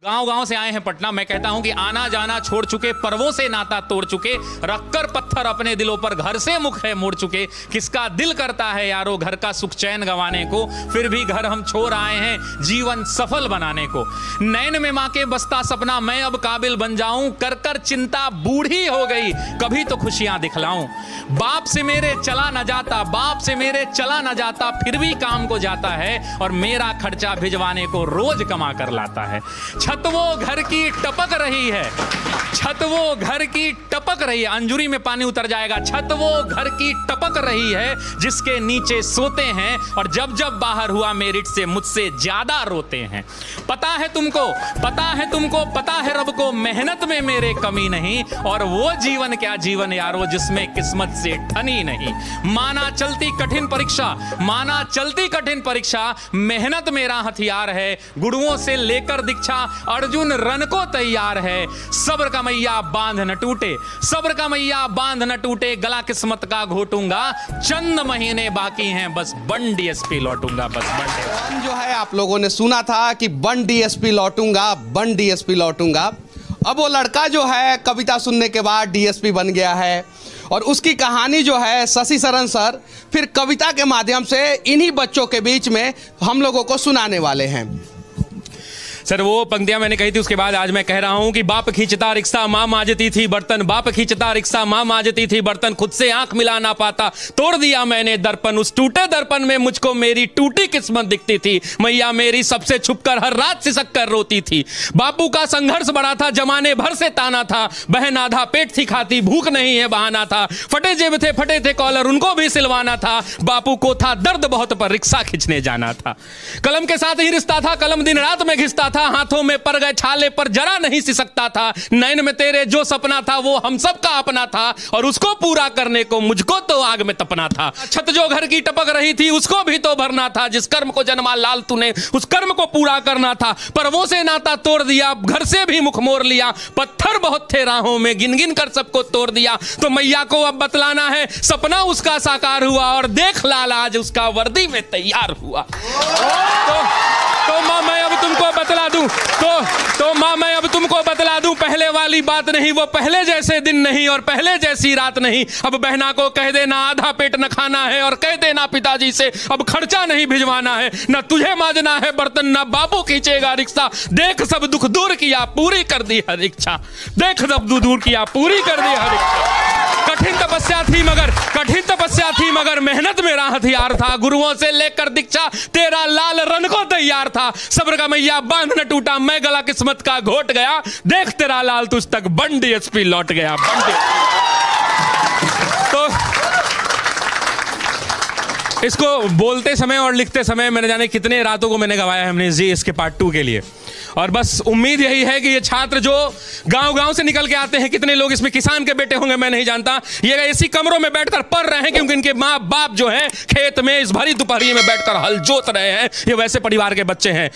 गांव गांव से आए हैं पटना। मैं कहता हूं कि आना जाना छोड़ चुके, पर्वों से नाता तोड़ चुके, रखकर पत्थर अपने दिलों पर घर से मुख है मोड़ चुके। किसका दिल करता है यारो घर का सुख चैन गंवाने को, फिर भी घर हम छोड़ आए हैं जीवन सफल बनाने को। नैन में मां के बसता सपना मैं अब काबिल बन जाऊं, कर कर चिंता बूढ़ी हो गई कभी तो खुशियां दिखलाऊं। बाप से मेरे चला न जाता, बाप से मेरे चला न जाता, फिर भी काम को जाता है और मेरा खर्चा भिजवाने को रोज कमा कर लाता है। छत वो घर की टपक रही है, छत वो घर की टपक रही है, अंजुरी में पानी उतर जाएगा। छत वो घर की टपक रही है जिसके नीचे सोते हैं और जब जब बाहर हुआ मेरिट से मुझसे ज्यादा रोते हैं। पता है तुमको, पता है तुमको, पता है रब को मेहनत में मेरे कमी नहीं, और वो जीवन क्या जीवन यारो जिसमें किस्मत से ठनी नहीं। माना चलती कठिन परीक्षा, माना चलती कठिन परीक्षा, मेहनत मेरा हथियार है, गुरुओं से लेकर दीक्षा अर्जुन रन को तैयार है। सब्र का मैया बांध न टूटे, सब्र का मैया बांध न टूटे, गला किस्मत का घोटूंगा, चंद महीने बाकी हैं बस बन डीएसपी लौटूंगा, बस बन। जो है आप लोगों ने सुना था कि बन डीएसपी लौटूंगा, बन डीएसपी लौटूंगा। अब वो लड़का जो है कविता सुनने के बाद डीएसपी बन गया है और उसकी कहानी जो है शशि शरण सर फिर कविता के माध्यम से इन्हीं बच्चों के बीच में हम लोगों को सुनाने वाले हैं। सर वो पंक्तियां मैंने कही थी, उसके बाद आज मैं कह रहा हूं कि बाप खींचता रिक्शा मां मांजती थी बर्तन, बाप खींचता रिक्शा मां मांजती थी बर्तन, खुद से आंख मिला ना पाता तोड़ दिया मैंने दर्पण, उस टूटे दर्पण में मुझको मेरी टूटी किस्मत दिखती थी, मैया मेरी सबसे छुपकर हर रात सिसक कर रोती थी। बापू का संघर्ष बड़ा था, जमाने भर से ताना था, बहन आधा पेट थी खाती, भूख नहीं है बहाना था, फटे जेब थे फटे थे कॉलर उनको भी सिलवाना था, बापू को था दर्द बहुत पर रिक्शा खींचने जाना था। कलम के साथ ही रिश्ता था, कलम दिन रात में घिसता था, हाथों में पड़ गए छाले पर जरा नहीं सिसकता था, नैन में तेरे जो सपना था वो हम सब का अपना था और उसको पूरा करने को मुझको तो आग में तपना था। छत जो घर की टपक रही थी उसको भी तो भरना था, जिस कर्म को जन्मा लाल तूने उस कर्म को पूरा करना था, पर वो से नाता तोड़ दिया, घर से भी मुख मोड़ लिया, पत्थर बहुत थे राहों में गिन गिन कर सबको तोड़ दिया। तो मैया को अब बतलाना है सपना उसका साकार हुआ और देख लाल आज उसका वर्दी में तैयार हुआ। तो मां मैं अब तुमको बतला दूं, तो मां मैं अब तुमको बतला दूं, पहले वाली बात नहीं, वो पहले जैसे दिन नहीं और पहले जैसी रात नहीं। अब बहना को कह देना आधा पेट न खाना है और कह देना पिताजी से अब खर्चा नहीं भिजवाना है, न तुझे मांजना है बर्तन न बापू खींचेगा रिक्शा, देख सब दुख दूर किया पूरी कर दी हर इच्छा, देख सब दुख दूर किया पूरी कर दी हर इच्छा। कठिन तपस्या थी मगर, कठिन तपस्या थी मगर मेहनत मेरा हथियार था, गुरुओं से लेकर दीक्षा तेरा लाल रन को तैयार था, सब्र का मैया बांध न टूटा मैं गला किस्मत का घोट गया, देख तेरा लाल तुझ तक बन डीएसपी लौट गया। तो इसको बोलते समय और लिखते समय मैंने जाने कितने रातों को मैंने गवाया है हमने जी इसके पार्ट 2 के लिए, और बस उम्मीद यही है कि ये छात्र जो गांव-गांव से निकल के आते हैं, कितने लोग इसमें किसान के बेटे होंगे मैं नहीं जानता, ये इसी कमरों में बैठकर पढ़ रहे हैं क्योंकि इनके माँ बाप जो हैं खेत में इस भरी दोपहरी में बैठकर हल जोत रहे हैं, ये वैसे परिवार के बच्चे हैं।